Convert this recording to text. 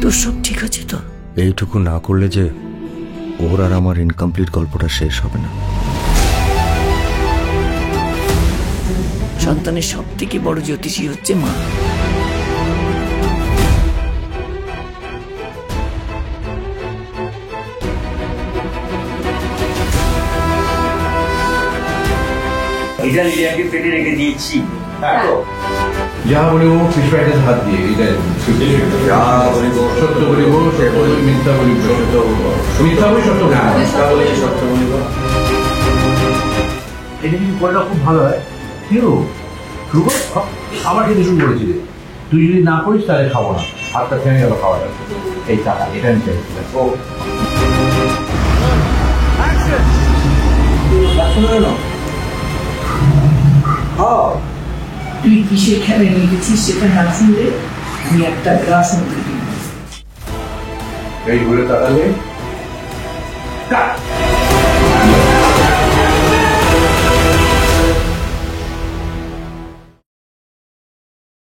তোর সব ঠিক আছে তো? এইটুকু না করলে যে ওর আর আমার ইনকমপ্লিট গল্পটা শেষ হবে না। সন্তানের সব থেকে বড় জ্যোতিষী হচ্ছে মা। এটা লিলিয়াকে পেটে রেখে দিয়েছি। যা বলিব ফিশ ফ্রাইডের হাত দিয়ে এটা সত্য বলিব মিথ্যা বলিব মিথ্যা বলি সত্য বলিব। এটা কিন্তু করাটা খুব ভালো হয়। কেউ শুরু আমার খেতে শুরু করেছিল, তুই যদি না করিস তাহলে খাবো না, হাতটা থেমে গেল খাওয়াটা। এই টাকা এটা নিতে তুই কিসের খেলে রেখেছিস সেটা না শুনলে আমি একটা গ্লাস মধ্যে দিব। এই বলে তাকালে